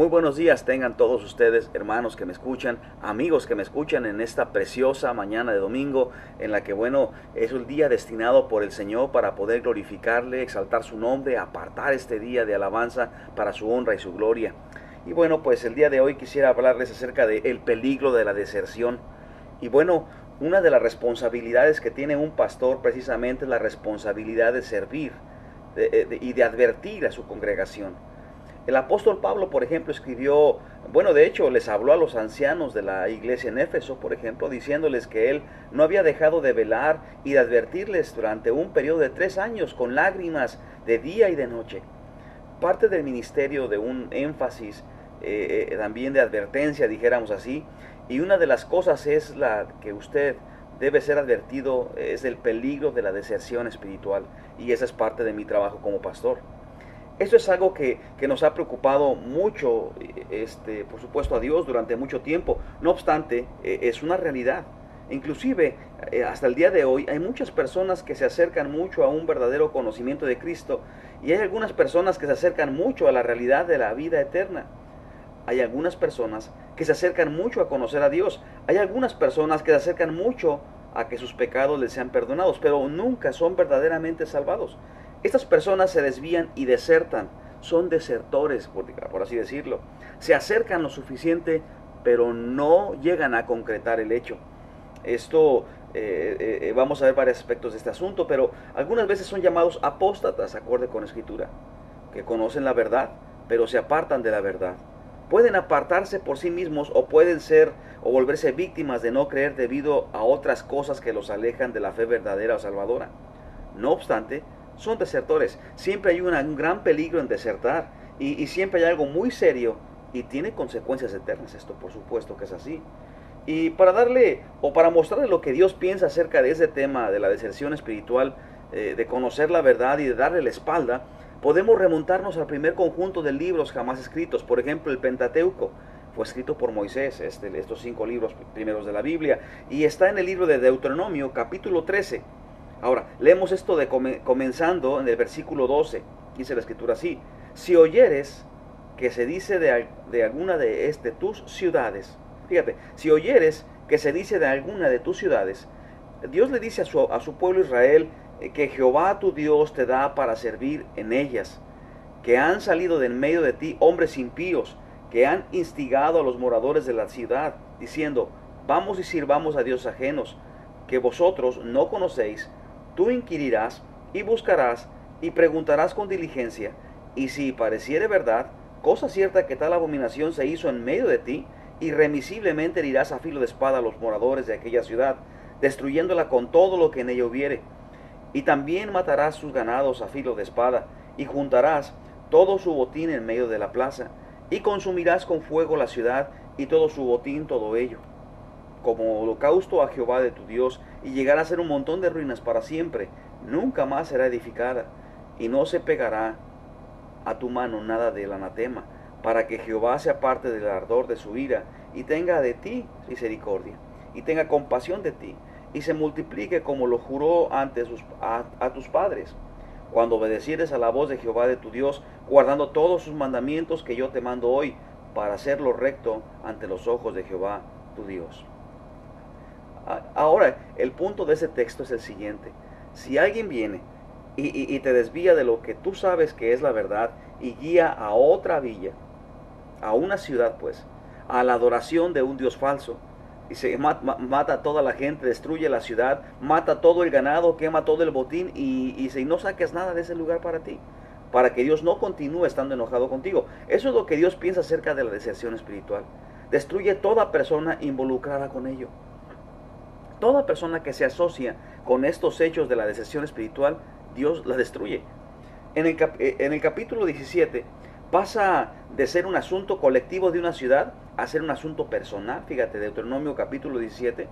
Muy buenos días tengan todos ustedes, hermanos que me escuchan, amigos que me escuchan en esta preciosa mañana de domingo, en la que, bueno, es un día destinado por el Señor para poder glorificarle, exaltar su nombre, apartar este día de alabanza para su honra y su gloria. Y bueno, pues el día de hoy quisiera hablarles acerca del peligro de la deserción. Y bueno, una de las responsabilidades que tiene un pastor precisamente es la responsabilidad de servir y de advertir a su congregación. El apóstol Pablo, por ejemplo, escribió, bueno, de hecho, les habló a los ancianos de la iglesia en Éfeso, por ejemplo, diciéndoles que él no había dejado de velar y de advertirles durante un periodo de 3 años con lágrimas de día y de noche. Parte del ministerio de un énfasis, también de advertencia, dijéramos así, y una de las cosas es la que usted debe ser advertido, es el peligro de la deserción espiritual, y esa es parte de mi trabajo como pastor. Esto es algo que nos ha preocupado mucho, por supuesto, a Dios durante mucho tiempo. No obstante, es una realidad. Inclusive, hasta el día de hoy, hay muchas personas que se acercan mucho a un verdadero conocimiento de Cristo y hay algunas personas que se acercan mucho a la realidad de la vida eterna. Hay algunas personas que se acercan mucho a conocer a Dios. Hay algunas personas que se acercan mucho a que sus pecados les sean perdonados, pero nunca son verdaderamente salvados. Estas personas se desvían y desertan, son desertores, por así decirlo. Se acercan lo suficiente, pero no llegan a concretar el hecho. Esto, vamos a ver varios aspectos de este asunto, pero algunas veces son llamados apóstatas, acorde con la Escritura, que conocen la verdad, pero se apartan de la verdad. Pueden apartarse por sí mismos o pueden ser o volverse víctimas de no creer debido a otras cosas que los alejan de la fe verdadera o salvadora. No obstante, son desertores. Siempre hay un gran peligro en desertar y siempre hay algo muy serio y tiene consecuencias eternas. Esto por supuesto que es así. Y para darle o para mostrarle lo que Dios piensa acerca de ese tema de la deserción espiritual, de conocer la verdad y de darle la espalda, podemos remontarnos al primer conjunto de libros jamás escritos. Por ejemplo, el Pentateuco fue escrito por Moisés, estos 5 libros primeros de la Biblia, y está en el libro de Deuteronomio, capítulo 13. Ahora, leemos esto comenzando en el versículo 12. Dice la escritura así: si oyeres que se dice de alguna de tus ciudades, fíjate, si oyeres que se dice de alguna de tus ciudades, Dios le dice a su pueblo Israel que Jehová tu Dios te da para servir en ellas, que han salido de en medio de ti hombres impíos, que han instigado a los moradores de la ciudad, diciendo, vamos y sirvamos a dioses ajenos, que vosotros no conocéis. Tú inquirirás y buscarás y preguntarás con diligencia, y si pareciere verdad, cosa cierta que tal abominación se hizo en medio de ti, irremisiblemente herirás a filo de espada a los moradores de aquella ciudad, destruyéndola con todo lo que en ella hubiere. Y también matarás sus ganados a filo de espada, y juntarás todo su botín en medio de la plaza, y consumirás con fuego la ciudad, y todo su botín, todo ello, como holocausto a Jehová de tu Dios, y llegará a ser un montón de ruinas para siempre. Nunca más será edificada, y no se pegará a tu mano nada del anatema, para que Jehová se aparte del ardor de su ira, y tenga de ti misericordia, y tenga compasión de ti, y se multiplique como lo juró ante a tus padres, cuando obedecieres a la voz de Jehová de tu Dios, guardando todos sus mandamientos que yo te mando hoy, para hacerlo recto ante los ojos de Jehová tu Dios. Ahora, el punto de ese texto es el siguiente: si alguien viene y te desvía de lo que tú sabes que es la verdad y guía a otra villa, a una ciudad pues, a la adoración de un Dios falso, y se mata a toda la gente, destruye la ciudad, mata todo el ganado, quema todo el botín y no saques nada de ese lugar para ti, para que Dios no continúe estando enojado contigo. Eso es lo que Dios piensa acerca de la deserción espiritual. Destruye toda persona involucrada con ello. Toda persona que se asocia con estos hechos de la deserción espiritual, Dios la destruye. En el capítulo 17 pasa de ser un asunto colectivo de una ciudad a ser un asunto personal. Fíjate, Deuteronomio capítulo 17,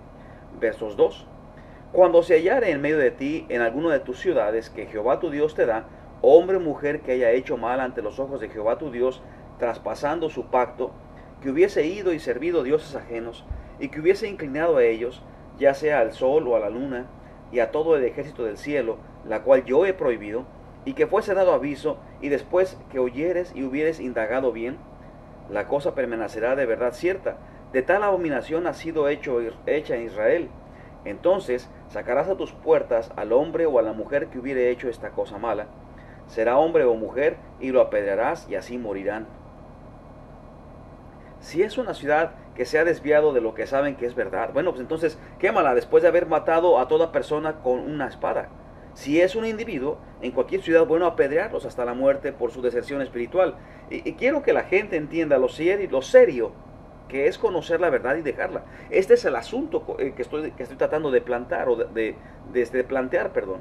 versos 2. Cuando se hallare en medio de ti, en alguna de tus ciudades, que Jehová tu Dios te da, hombre o mujer que haya hecho mal ante los ojos de Jehová tu Dios, traspasando su pacto, que hubiese ido y servido dioses ajenos, y que hubiese inclinado a ellos, ya sea al sol o a la luna, y a todo el ejército del cielo, la cual yo he prohibido, y que fuese dado aviso, y después que oyeres y hubieres indagado bien, la cosa permanecerá de verdad cierta. De tal abominación ha sido hecha en Israel. Entonces sacarás a tus puertas al hombre o a la mujer que hubiere hecho esta cosa mala. Será hombre o mujer, y lo apedrearás, y así morirán. Si es una ciudad que se ha desviado de lo que saben que es verdad, bueno, pues entonces quémala después de haber matado a toda persona con una espada. Si es un individuo, en cualquier ciudad, bueno, apedrearlos hasta la muerte por su deserción espiritual. Y quiero que la gente entienda lo serio que es conocer la verdad y dejarla. Este es el asunto que estoy tratando de plantar, o de plantear, perdón.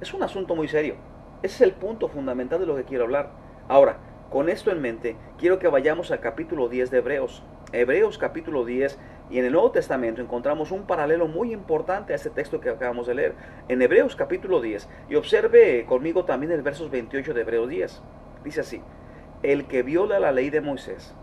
Es un asunto muy serio. Ese es el punto fundamental de lo que quiero hablar. Ahora, con esto en mente, quiero que vayamos al capítulo 10 de Hebreos. Hebreos capítulo 10, y en el Nuevo Testamento encontramos un paralelo muy importante a este texto que acabamos de leer. En Hebreos capítulo 10, y observe conmigo también el versos 28 de Hebreos 10. Dice así: el que viola la ley de Moisés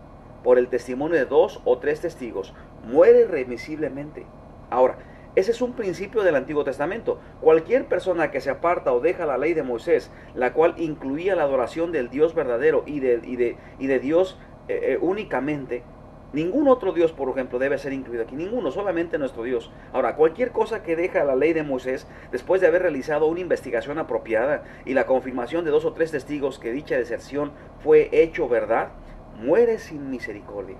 por el testimonio de 2 o 3 testigos muere irremisiblemente. Ahora, ese es un principio del Antiguo Testamento. Cualquier persona que se aparta o deja la ley de Moisés, la cual incluía la adoración del Dios verdadero y de Dios únicamente, ningún otro Dios, por ejemplo, debe ser incluido aquí. Ninguno, solamente nuestro Dios. Ahora, cualquier cosa que deja la ley de Moisés, después de haber realizado una investigación apropiada y la confirmación de 2 o 3 testigos que dicha deserción fue hecho verdad, muere sin misericordia.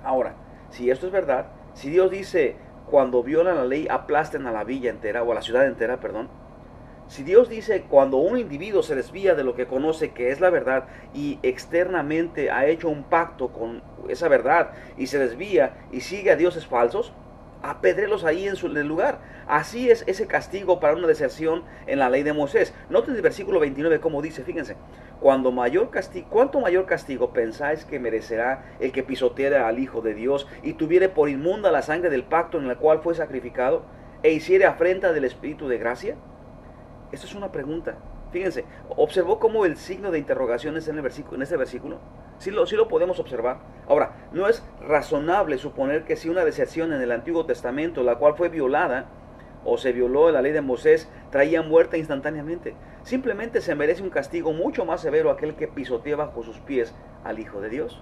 Ahora, si esto es verdad, si Dios dice, cuando violan la ley aplasten a la villa entera, o a la ciudad entera, perdón. Si Dios dice, cuando un individuo se desvía de lo que conoce que es la verdad y externamente ha hecho un pacto con esa verdad y se desvía y sigue a dioses falsos, apedrélos ahí en el lugar. Así es ese castigo para una deserción en la ley de Moisés. Noten el versículo 29 como dice, fíjense: ¿cuánto mayor castigo pensáis que merecerá el que pisoteara al Hijo de Dios y tuviere por inmunda la sangre del pacto en el cual fue sacrificado e hiciere afrenta del Espíritu de gracia? Esto es una pregunta. Fíjense, ¿observó cómo el signo de interrogación es en este versículo? Sí lo podemos observar. Ahora, no es razonable suponer que si una deserción en el Antiguo Testamento, la cual fue violada, o se violó en la ley de Moisés, traía muerte instantáneamente. Simplemente se merece un castigo mucho más severo aquel que pisotea bajo sus pies al Hijo de Dios.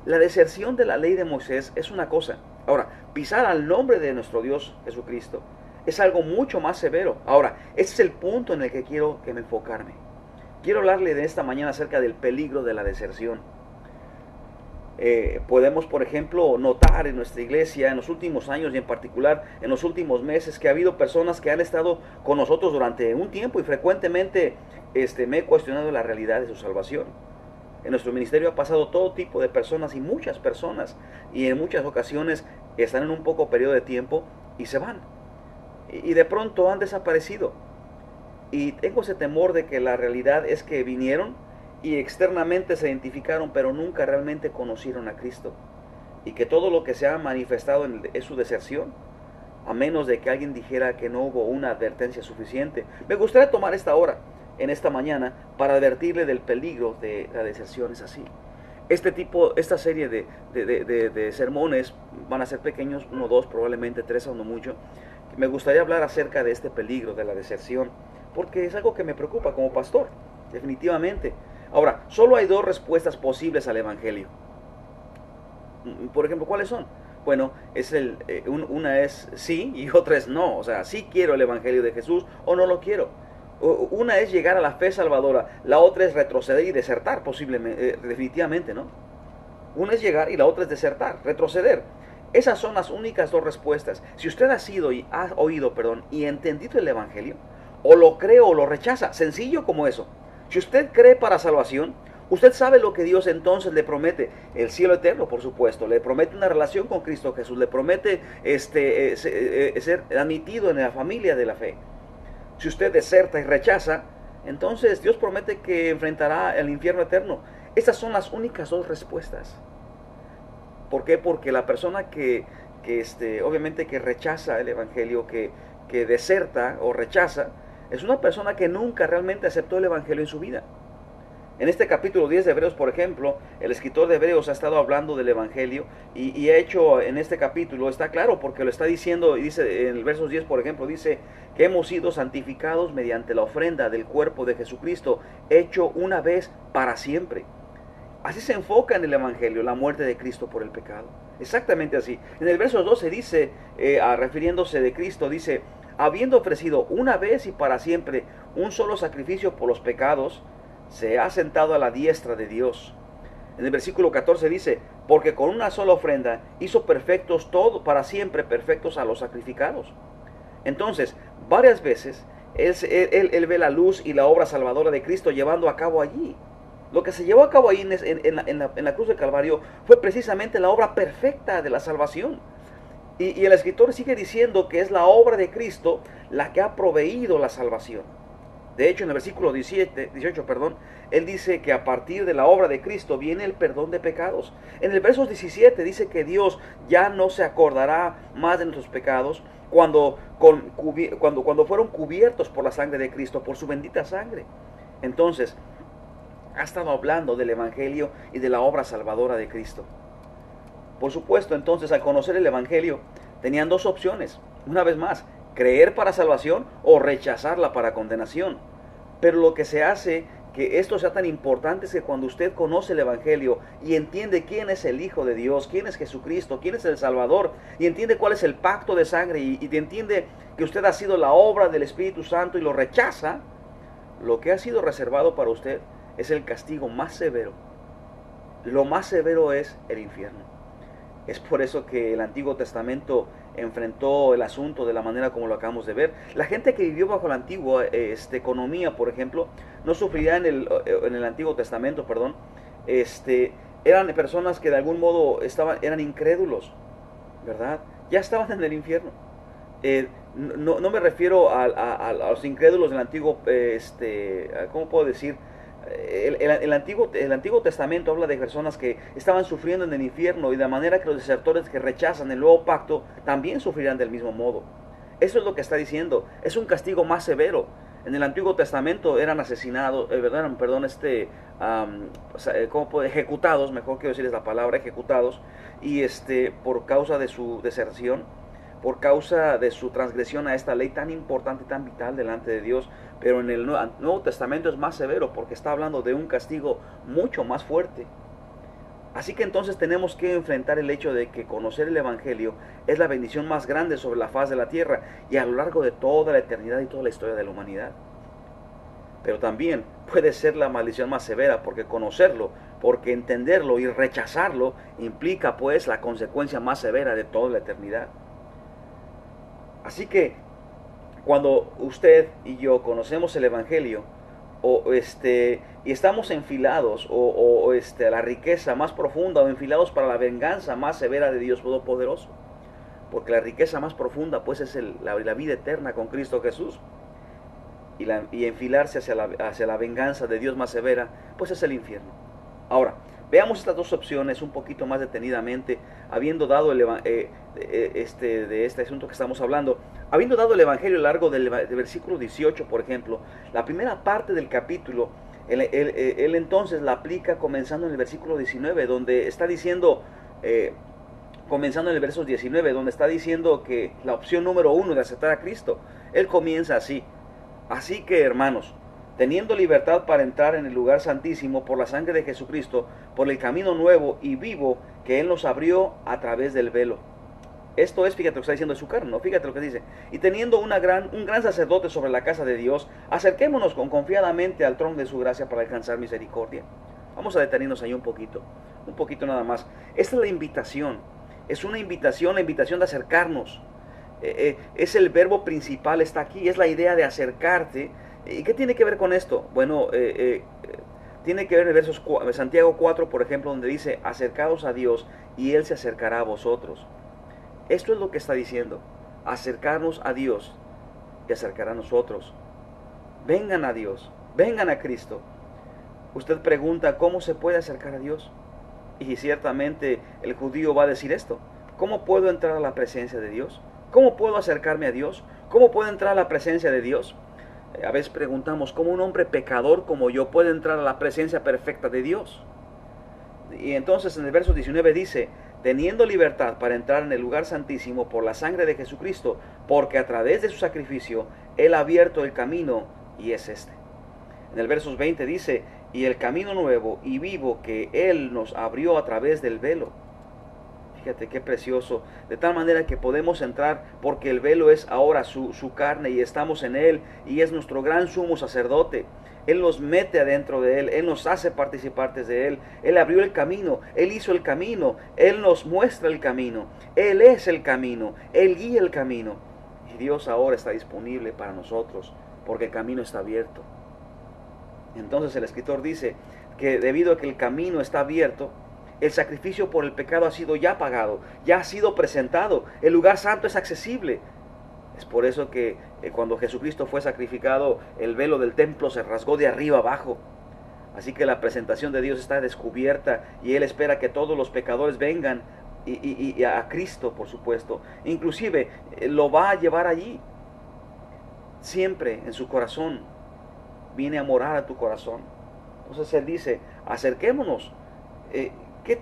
La deserción de la ley de Moisés es una cosa. Ahora, pisar al nombre de nuestro Dios Jesucristo es algo mucho más severo. Ahora, ese es el punto en el que quiero me enfocarme. Quiero hablarle de esta mañana acerca del peligro de la deserción. Podemos, por ejemplo, notar en nuestra iglesia en los últimos años y en particular en los últimos meses que ha habido personas que han estado con nosotros durante un tiempo y frecuentemente me he cuestionado la realidad de su salvación. En nuestro ministerio ha pasado todo tipo de personas y muchas personas, y en muchas ocasiones están en un poco periodo de tiempo y se van. Y de pronto han desaparecido. Y tengo ese temor de que la realidad es que vinieron y externamente se identificaron, pero nunca realmente conocieron a Cristo. Y que todo lo que se ha manifestado es su deserción, a menos de que alguien dijera que no hubo una advertencia suficiente. Me gustaría tomar esta hora, en esta mañana, para advertirle del peligro de la deserción. Es así. Esta serie de sermones van a ser pequeños, 1, 2, probablemente 3 o no mucho. Me gustaría hablar acerca de este peligro de la deserción, porque es algo que me preocupa como pastor, definitivamente. Ahora, solo hay 2 respuestas posibles al Evangelio. Por ejemplo, ¿cuáles son? Bueno, una es sí y otra es no. O sea, sí quiero el Evangelio de Jesús o no lo quiero. Una es llegar a la fe salvadora, la otra es retroceder y desertar, posiblemente, definitivamente, ¿no? Una es llegar y la otra es desertar, retroceder. Esas son las únicas 2 respuestas. Si usted ha oído y entendido el Evangelio, o lo cree o lo rechaza, sencillo como eso. Si usted cree para salvación, usted sabe lo que Dios entonces le promete: el cielo eterno, por supuesto, le promete una relación con Cristo Jesús, le promete ser admitido en la familia de la fe. Si usted deserta y rechaza, entonces Dios promete que enfrentará el infierno eterno. Esas son las únicas 2 respuestas. ¿Por qué? Porque la persona que obviamente que rechaza el Evangelio, que deserta o rechaza, es una persona que nunca realmente aceptó el Evangelio en su vida. En este capítulo 10 de Hebreos, por ejemplo, el escritor de Hebreos ha estado hablando del Evangelio y ha hecho en este capítulo, está claro porque lo está diciendo, y dice en el verso 10, por ejemplo, dice que hemos sido santificados mediante la ofrenda del cuerpo de Jesucristo, hecho una vez para siempre. Así se enfoca en el Evangelio, la muerte de Cristo por el pecado. Exactamente así. En el verso 12 dice, refiriéndose de Cristo, dice, habiendo ofrecido una vez y para siempre un solo sacrificio por los pecados, se ha sentado a la diestra de Dios. En el versículo 14 dice, porque con una sola ofrenda hizo perfectos todos, para siempre perfectos a los sacrificados. Entonces, varias veces, él ve la luz y la obra salvadora de Cristo llevando a cabo allí. Lo que se llevó a cabo ahí en la cruz del Calvario fue precisamente la obra perfecta de la salvación. Y el escritor sigue diciendo que es la obra de Cristo la que ha proveído la salvación. De hecho, en el versículo 18, él dice que a partir de la obra de Cristo viene el perdón de pecados. En el verso 17 dice que Dios ya no se acordará más de nuestros pecados cuando fueron cubiertos por la sangre de Cristo, por su bendita sangre. Entonces, ha estado hablando del Evangelio y de la obra salvadora de Cristo. Por supuesto, entonces, al conocer el Evangelio, tenían dos opciones. Una vez más, creer para salvación o rechazarla para condenación. Pero lo que se hace que esto sea tan importante es que cuando usted conoce el Evangelio y entiende quién es el Hijo de Dios, quién es Jesucristo, quién es el Salvador, y entiende cuál es el pacto de sangre, y entiende que usted ha sido la obra del Espíritu Santo y lo rechaza, lo que ha sido reservado para usted es el castigo más severo. Lo más severo es el infierno. Es por eso que el Antiguo Testamento enfrentó el asunto de la manera como lo acabamos de ver. La gente que vivió bajo la antigua economía, por ejemplo, no sufría en el Antiguo Testamento, eran personas que de algún modo eran incrédulos, ¿verdad? Ya estaban en el infierno. No me refiero a los incrédulos del antiguo, ¿cómo puedo decir? El Antiguo Testamento habla de personas que estaban sufriendo en el infierno, y de manera que los desertores que rechazan el nuevo pacto también sufrirán del mismo modo. Eso es lo que está diciendo. Es un castigo más severo. En el Antiguo Testamento eran asesinados, ejecutados, mejor quiero decir es la palabra, ejecutados, y por causa de su deserción, por causa de su transgresión a esta ley tan importante, tan vital delante de Dios. Pero en el Nuevo Testamento es más severo, porque está hablando de un castigo mucho más fuerte. Así que entonces tenemos que enfrentar el hecho de que conocer el Evangelio es la bendición más grande sobre la faz de la tierra y a lo largo de toda la eternidad y toda la historia de la humanidad. Pero también puede ser la maldición más severa, porque conocerlo, porque entenderlo y rechazarlo implica pues la consecuencia más severa de toda la eternidad. Así que cuando usted y yo conocemos el Evangelio, y estamos enfilados a la riqueza más profunda, o enfilados para la venganza más severa de Dios Todopoderoso, porque la riqueza más profunda pues es la vida eterna con Cristo Jesús, y enfilarse hacia la venganza de Dios más severa pues es el infierno. Ahora, veamos estas dos opciones un poquito más detenidamente, habiendo dado de este asunto que estamos hablando, habiendo dado el Evangelio a lo largo del versículo 18, por ejemplo. La primera parte del capítulo, él entonces la aplica comenzando en el versículo 19, donde está diciendo, comenzando en el verso 19, donde está diciendo que la opción número uno de aceptar a Cristo, él comienza así: así que, hermanos, teniendo libertad para entrar en el lugar santísimo por la sangre de Jesucristo, por el camino nuevo y vivo que Él nos abrió a través del velo. Esto es, fíjate lo que está diciendo de su carne, ¿no? Fíjate lo que dice: y teniendo un gran sacerdote sobre la casa de Dios, acerquémonos confiadamente al trono de su gracia para alcanzar misericordia. Vamos a detenernos ahí un poquito nada más. Esta es la invitación, es una invitación, la invitación de acercarnos. Es el verbo principal, está aquí, es la idea de acercarte. ¿Y qué tiene que ver con esto? Bueno, tiene que ver en versos Santiago 4, por ejemplo, donde dice: acercaos a Dios y Él se acercará a vosotros. Esto es lo que está diciendo: acercarnos a Dios y acercará a nosotros. Vengan a Dios, vengan a Cristo. Usted pregunta: ¿cómo se puede acercar a Dios? Y ciertamente el judío va a decir esto: ¿cómo puedo entrar a la presencia de Dios? ¿Cómo puedo acercarme a Dios? ¿Cómo puedo entrar a la presencia de Dios? A veces preguntamos: ¿cómo un hombre pecador como yo puede entrar a la presencia perfecta de Dios? Y entonces en el verso 19 dice: teniendo libertad para entrar en el lugar santísimo por la sangre de Jesucristo, porque a través de su sacrificio Él ha abierto el camino, y es este. En el verso 20 dice: y el camino nuevo y vivo que Él nos abrió a través del velo. Fíjate qué precioso, de tal manera que podemos entrar porque el velo es ahora su carne y estamos en Él y es nuestro gran sumo sacerdote. Él nos mete adentro de Él, Él nos hace participantes de Él, Él abrió el camino, Él hizo el camino, Él nos muestra el camino, Él es el camino, Él guía el camino. Y Dios ahora está disponible para nosotros porque el camino está abierto. Entonces el escritor dice que debido a que el camino está abierto, el sacrificio por el pecado ha sido ya pagado, ya ha sido presentado, el lugar santo es accesible. Es por eso que cuando Jesucristo fue sacrificado, el velo del templo se rasgó de arriba abajo. Así que la presentación de Dios está descubierta y Él espera que todos los pecadores vengan y a Cristo, por supuesto. Inclusive lo va a llevar allí. Siempre en su corazón viene a morar a tu corazón. Entonces Él dice, acerquémonos. ¿Qué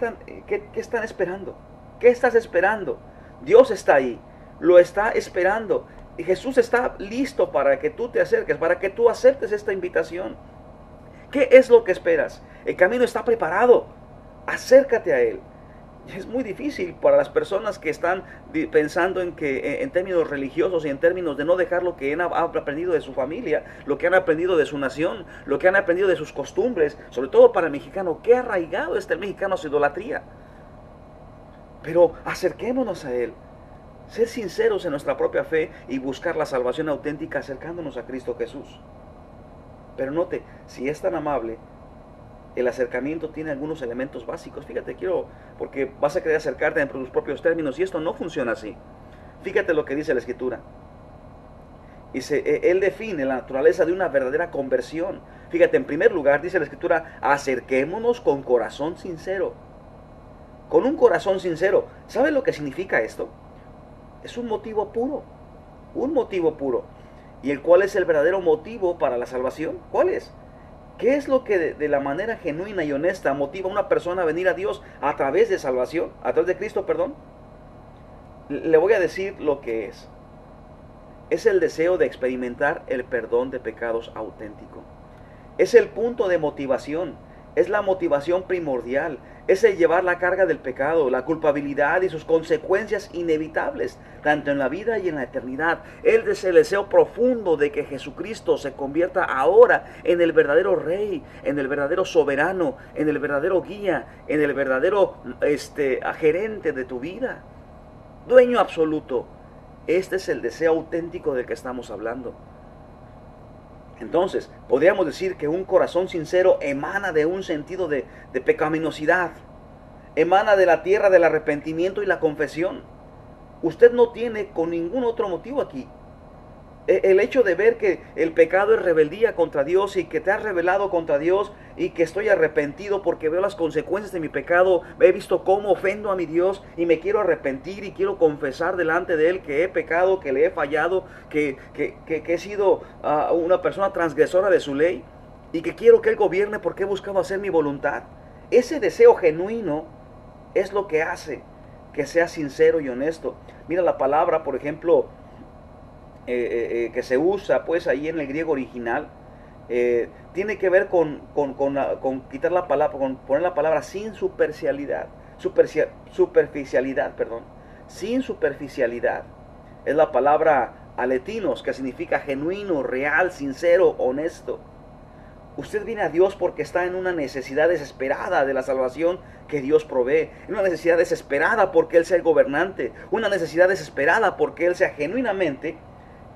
están esperando? ¿Qué estás esperando? Dios está ahí, lo está esperando. Y Jesús está listo para que tú te acerques, para que tú aceptes esta invitación. ¿Qué es lo que esperas? El camino está preparado. Acércate a Él. Es muy difícil para las personas que están pensando en términos religiosos y en términos de no dejar lo que han aprendido de su familia, lo que han aprendido de su nación, lo que han aprendido de sus costumbres, sobre todo para el mexicano. Qué arraigado está el mexicano a su idolatría. Pero acerquémonos a Él, ser sinceros en nuestra propia fe y buscar la salvación auténtica acercándonos a Cristo Jesús. Pero note, si es tan amable, el acercamiento tiene algunos elementos básicos. Fíjate, porque vas a querer acercarte en tus propios términos y esto no funciona así. Fíjate lo que dice la Escritura. Él define la naturaleza de una verdadera conversión. Fíjate, en primer lugar, dice la Escritura, acerquémonos con corazón sincero. Con un corazón sincero. ¿Sabe lo que significa esto? Es un motivo puro. Un motivo puro. ¿Y cuál es el verdadero motivo para la salvación? ¿Cuál es? ¿Qué es lo que de la manera genuina y honesta motiva a una persona a venir a Dios a través de salvación? A través de Cristo, perdón. Le voy a decir lo que es. Es el deseo de experimentar el perdón de pecados auténtico. Es el punto de motivación. Es la motivación primordial. Es el llevar la carga del pecado, la culpabilidad y sus consecuencias inevitables, tanto en la vida y en la eternidad. Él es el deseo profundo de que Jesucristo se convierta ahora en el verdadero Rey, en el verdadero soberano, en el verdadero guía, en el verdadero gerente de tu vida. Dueño absoluto. Este es el deseo auténtico del que estamos hablando. Entonces, podríamos decir que un corazón sincero emana de un sentido de pecaminosidad, emana de la tierra del arrepentimiento y la confesión. Usted no tiene con ningún otro motivo aquí. El hecho de ver que el pecado es rebeldía contra Dios y que te has rebelado contra Dios y que estoy arrepentido porque veo las consecuencias de mi pecado, he visto cómo ofendo a mi Dios y me quiero arrepentir y quiero confesar delante de Él que he pecado, que le he fallado, que he sido una persona transgresora de su ley y que quiero que Él gobierne porque he buscado hacer mi voluntad. Ese deseo genuino es lo que hace que sea sincero y honesto. Mira la palabra, por ejemplo, que se usa pues ahí en el griego original, tiene que ver con quitar la palabra, con poner la palabra sin superficialidad, sin superficialidad. Es la palabra aletinos, que significa genuino, real, sincero, honesto. Usted viene a Dios porque está en una necesidad desesperada de la salvación que Dios provee. Una necesidad desesperada porque Él sea el gobernante. Una necesidad desesperada porque Él sea genuinamente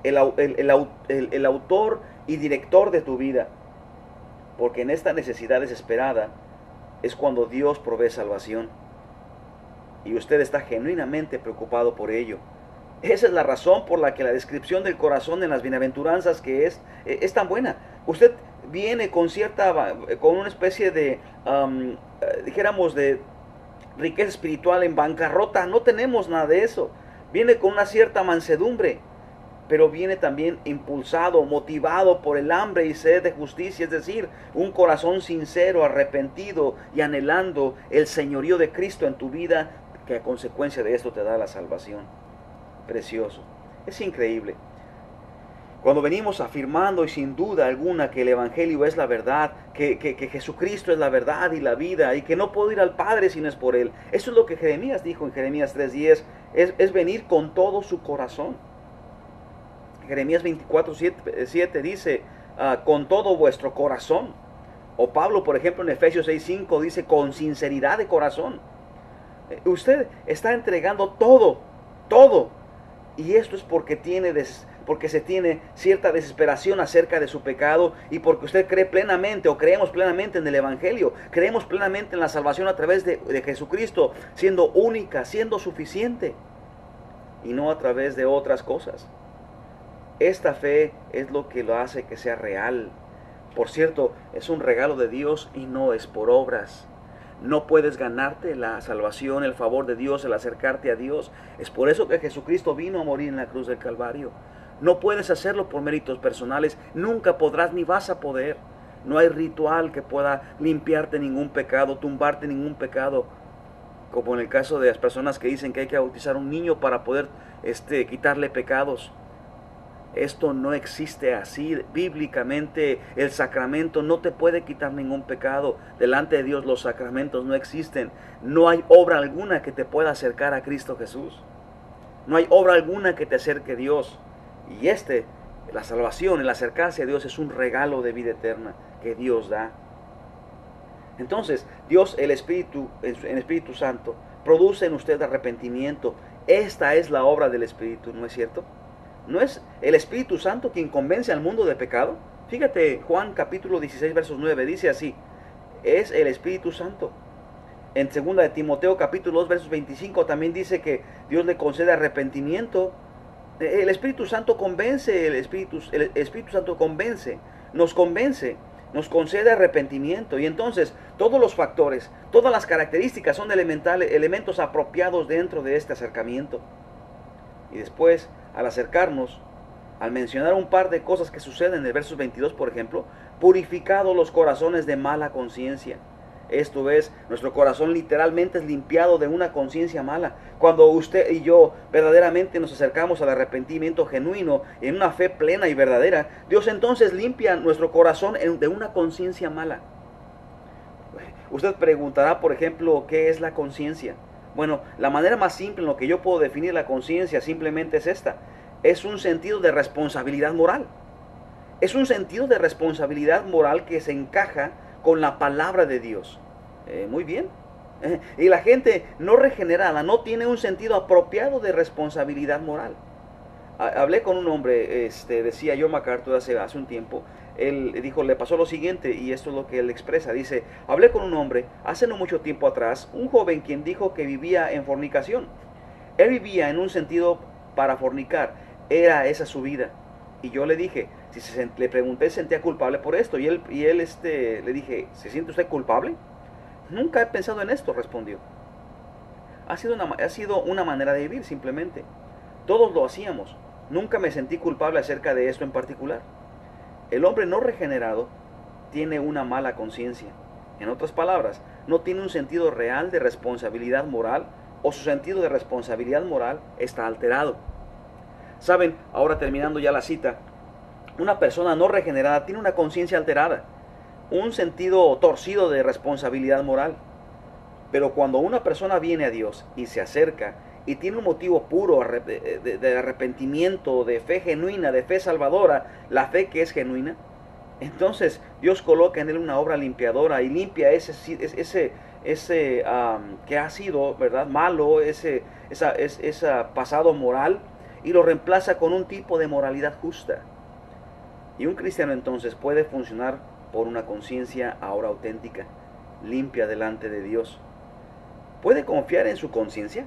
el autor y director de tu vida. Porque en esta necesidad desesperada es cuando Dios provee salvación. Y usted está genuinamente preocupado por ello. Esa es la razón por la que la descripción del corazón en las bienaventuranzas que es tan buena. Usted viene con una especie de, dijéramos, de riqueza espiritual en bancarrota. No tenemos nada de eso. Viene con una cierta mansedumbre, pero viene también impulsado, motivado por el hambre y sed de justicia, es decir, un corazón sincero, arrepentido y anhelando el señorío de Cristo en tu vida, que a consecuencia de esto te da la salvación. Precioso, es increíble. Cuando venimos afirmando y sin duda alguna que el Evangelio es la verdad, que Jesucristo es la verdad y la vida y que no puedo ir al Padre si no es por Él. Eso es lo que Jeremías dijo en Jeremías 3:10, es venir con todo su corazón. Jeremías 24:7 dice, con todo vuestro corazón. O Pablo, por ejemplo, en Efesios 6:5 dice, con sinceridad de corazón. Usted está entregando todo, todo. Y esto es porque se tiene cierta desesperación acerca de su pecado y porque usted cree plenamente o creemos plenamente en el Evangelio. Creemos plenamente en la salvación a través de Jesucristo, siendo única, siendo suficiente y no a través de otras cosas. Esta fe es lo que lo hace que sea real. Por cierto, es un regalo de Dios y no es por obras. No puedes ganarte la salvación, el favor de Dios, el acercarte a Dios. Es por eso que Jesucristo vino a morir en la cruz del Calvario. No puedes hacerlo por méritos personales. Nunca podrás ni vas a poder. No hay ritual que pueda limpiarte ningún pecado, tumbarte ningún pecado. Como en el caso de las personas que dicen que hay que bautizar a un niño para poder quitarle pecados. Esto no existe así. Bíblicamente el sacramento no te puede quitar ningún pecado. Delante de Dios los sacramentos no existen. No hay obra alguna que te pueda acercar a Cristo Jesús. No hay obra alguna que te acerque a Dios. Y la salvación, el acercarse a Dios es un regalo de vida eterna que Dios da. Entonces, Dios, el Espíritu Santo, produce en usted arrepentimiento. Esta es la obra del Espíritu, ¿no es cierto? ¿No es el Espíritu Santo quien convence al mundo de pecado? Fíjate, Juan capítulo 16, versos 9, dice así, es el Espíritu Santo. En 2 de Timoteo capítulo 2, versos 25 también dice que Dios le concede arrepentimiento. El Espíritu Santo convence, el Espíritu Santo convence, nos concede arrepentimiento. Y entonces todos los factores, todas las características son elementos apropiados dentro de este acercamiento. Y después, al acercarnos, al mencionar un par de cosas que suceden en el verso 22, por ejemplo, purificados los corazones de mala conciencia. Esto es, nuestro corazón literalmente es limpiado de una conciencia mala. Cuando usted y yo verdaderamente nos acercamos al arrepentimiento genuino, en una fe plena y verdadera, Dios entonces limpia nuestro corazón de una conciencia mala. Usted preguntará, por ejemplo, ¿qué es la conciencia? Bueno, la manera más simple en lo que yo puedo definir la conciencia simplemente es esta. Es un sentido de responsabilidad moral. Es un sentido de responsabilidad moral que se encaja con la palabra de Dios. Muy bien. Y la gente no regenerada no tiene un sentido apropiado de responsabilidad moral. Hablé con un hombre, decía John MacArthur hace un tiempo. Él dijo, le pasó lo siguiente, y esto es lo que él expresa. Dice, hablé con un hombre hace no mucho tiempo atrás, un joven quien dijo que vivía en fornicación. Él vivía en un sentido para fornicar, era esa su vida. Y yo le dije, le pregunté si sentía culpable por esto, y él le dije, ¿se siente usted culpable? Nunca he pensado en esto, respondió. Ha sido una manera de vivir simplemente. Todos lo hacíamos. Nunca me sentí culpable acerca de esto en particular. El hombre no regenerado tiene una mala conciencia. En otras palabras, no tiene un sentido real de responsabilidad moral, o su sentido de responsabilidad moral está alterado. Saben, ahora terminando ya la cita, una persona no regenerada tiene una conciencia alterada, un sentido torcido de responsabilidad moral. Pero cuando una persona viene a Dios y se acerca y tiene un motivo puro de arrepentimiento, de fe genuina, de fe salvadora, la fe que es genuina, entonces Dios coloca en él una obra limpiadora y limpia ese que ha sido, ¿verdad?, malo, ese pasado moral, y lo reemplaza con un tipo de moralidad justa. Y un cristiano entonces puede funcionar por una conciencia ahora auténtica, limpia delante de Dios. ¿Puede confiar en su conciencia?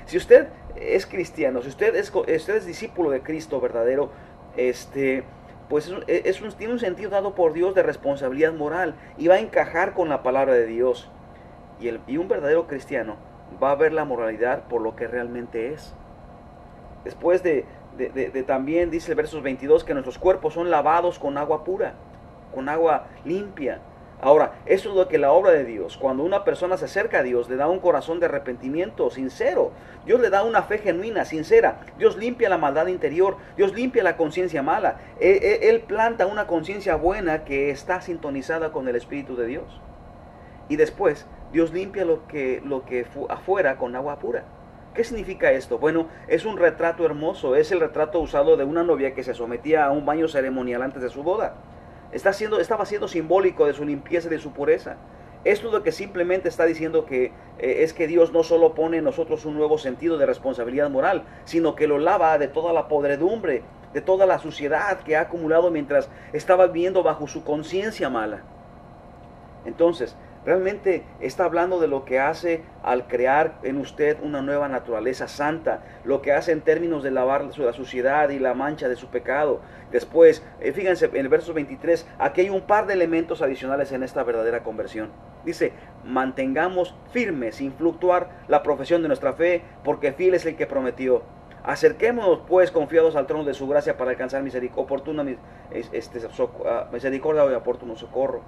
Si usted es cristiano, si usted es discípulo de Cristo verdadero, pues tiene un sentido dado por Dios de responsabilidad moral y va a encajar con la palabra de Dios. Y un verdadero cristiano va a ver la moralidad por lo que realmente es. Después también dice el verso 22 que nuestros cuerpos son lavados con agua pura, con agua limpia. Ahora, eso es lo que la obra de Dios, cuando una persona se acerca a Dios, le da un corazón de arrepentimiento sincero. Dios le da una fe genuina, sincera. Dios limpia la maldad interior. Dios limpia la conciencia mala. Él planta una conciencia buena que está sintonizada con el Espíritu de Dios. Y después, Dios limpia lo que afuera con agua pura. ¿Qué significa esto? Bueno, es un retrato hermoso. Es el retrato usado de una novia que se sometía a un baño ceremonial antes de su boda. Estaba siendo simbólico de su limpieza y de su pureza. Esto es lo que simplemente está diciendo que es que Dios no solo pone en nosotros un nuevo sentido de responsabilidad moral, sino que lo lava de toda la podredumbre, de toda la suciedad que ha acumulado mientras estaba viviendo bajo su conciencia mala. Entonces, realmente está hablando de lo que hace al crear en usted una nueva naturaleza santa, lo que hace en términos de lavar la suciedad y la mancha de su pecado. Después, fíjense en el verso 23, aquí hay un par de elementos adicionales en esta verdadera conversión. Dice, mantengamos firme, sin fluctuar, la profesión de nuestra fe, porque fiel es el que prometió. Acerquémonos pues confiados al trono de su gracia para alcanzar misericordia y oportuno socorro.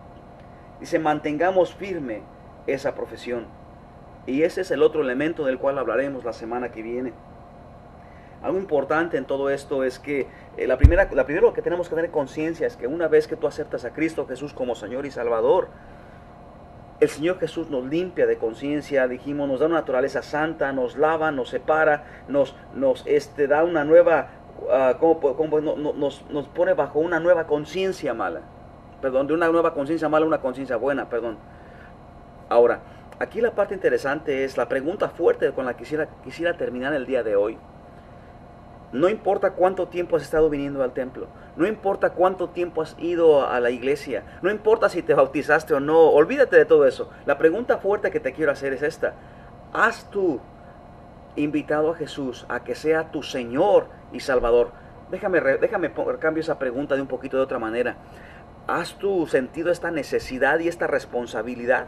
Dice, mantengamos firme esa profesión. Y ese es el otro elemento del cual hablaremos la semana que viene. Algo importante en todo esto es que la primero que tenemos que tener conciencia es que una vez que tú aceptas a Cristo Jesús como Señor y Salvador, el Señor Jesús nos limpia de conciencia, dijimos, nos da una naturaleza santa, nos lava, nos separa, nos da una nueva, nos pone bajo una nueva conciencia mala. Perdón, de una nueva conciencia mala a una conciencia buena, perdón. Ahora, aquí la parte interesante es la pregunta fuerte con la que quisiera terminar el día de hoy. No importa cuánto tiempo has estado viniendo al templo, no importa cuánto tiempo has ido a la iglesia, no importa si te bautizaste o no, olvídate de todo eso. La pregunta fuerte que te quiero hacer es esta: ¿has tú invitado a Jesús a que sea tu Señor y Salvador? Déjame cambio esa pregunta de un poquito de otra manera. ¿Has tú sentido esta necesidad y esta responsabilidad?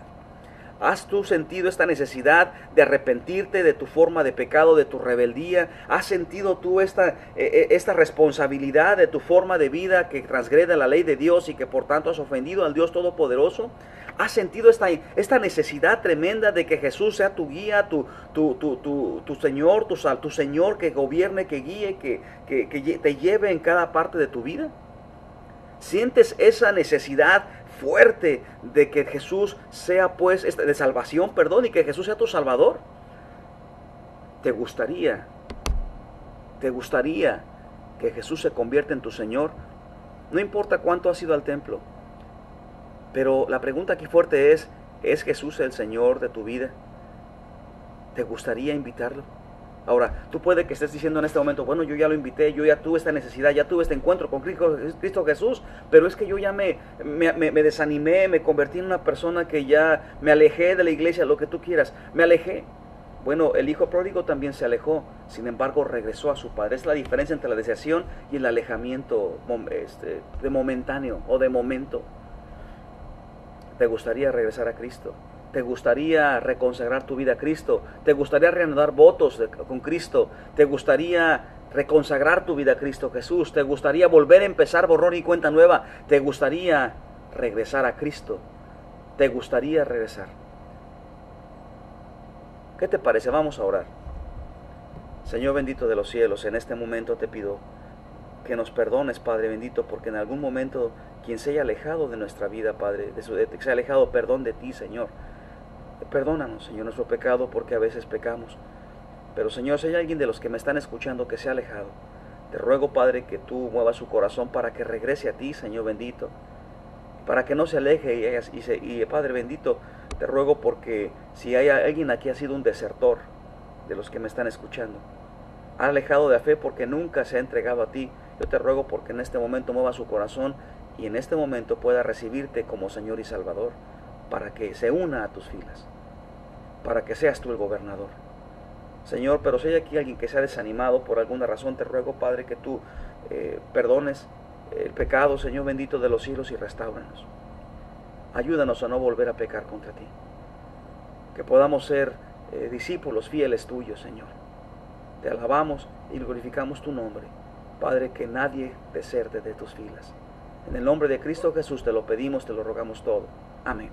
¿Has tú sentido esta necesidad de arrepentirte de tu forma de pecado, de tu rebeldía? ¿Has sentido tú esta responsabilidad de tu forma de vida que transgrede la ley de Dios y que por tanto has ofendido al Dios Todopoderoso? ¿Has sentido esta necesidad tremenda de que Jesús sea tu guía, tu Señor, tu Señor que gobierne, que guíe, que te lleve en cada parte de tu vida? ¿Sientes esa necesidad fuerte de que Jesús sea, pues, de salvación, perdón, y que Jesús sea tu Salvador? ¿Te gustaría que Jesús se convierta en tu Señor? No importa cuánto has ido al templo, pero la pregunta aquí fuerte ¿es Jesús el Señor de tu vida? ¿Te gustaría invitarlo? Ahora, tú puede que estés diciendo en este momento, bueno, yo ya lo invité, yo ya tuve esta necesidad, ya tuve este encuentro con Cristo Jesús, pero es que yo ya me desanimé, me convertí en una persona que ya me alejé de la iglesia, lo que tú quieras, me alejé. Bueno, el hijo pródigo también se alejó, sin embargo regresó a su padre. Es la diferencia entre la deseación y el alejamiento de momentáneo o de momento. ¿Te gustaría regresar a Cristo? ¿Te gustaría reconsagrar tu vida a Cristo? ¿Te gustaría reanudar votos con Cristo? ¿Te gustaría reconsagrar tu vida a Cristo Jesús? ¿Te gustaría volver a empezar borrón y cuenta nueva? ¿Te gustaría regresar a Cristo? ¿Te gustaría regresar? ¿Qué te parece? Vamos a orar. Señor bendito de los cielos, en este momento te pido que nos perdones, Padre bendito, porque en algún momento quien se haya alejado de nuestra vida, Padre, que se haya alejado, perdón de ti, Señor. Perdónanos, Señor, nuestro pecado, porque a veces pecamos. Pero, Señor, si hay alguien de los que me están escuchando que se ha alejado, te ruego, Padre, que tú muevas su corazón para que regrese a ti, Señor bendito, para que no se aleje. Y Padre bendito, te ruego porque si hay alguien aquí ha sido un desertor de los que me están escuchando, ha alejado de la fe porque nunca se ha entregado a ti, yo te ruego porque en este momento mueva su corazón y en este momento pueda recibirte como Señor y Salvador, para que se una a tus filas, para que seas tú el gobernador. Señor, pero si hay aquí alguien que se ha desanimado por alguna razón, te ruego, Padre, que tú perdones el pecado, Señor bendito de los cielos, y restauranos. Ayúdanos a no volver a pecar contra ti. Que podamos ser discípulos fieles tuyos, Señor. Te alabamos y glorificamos tu nombre. Padre, que nadie deserte de tus filas. En el nombre de Cristo Jesús te lo pedimos, te lo rogamos todo. Amén.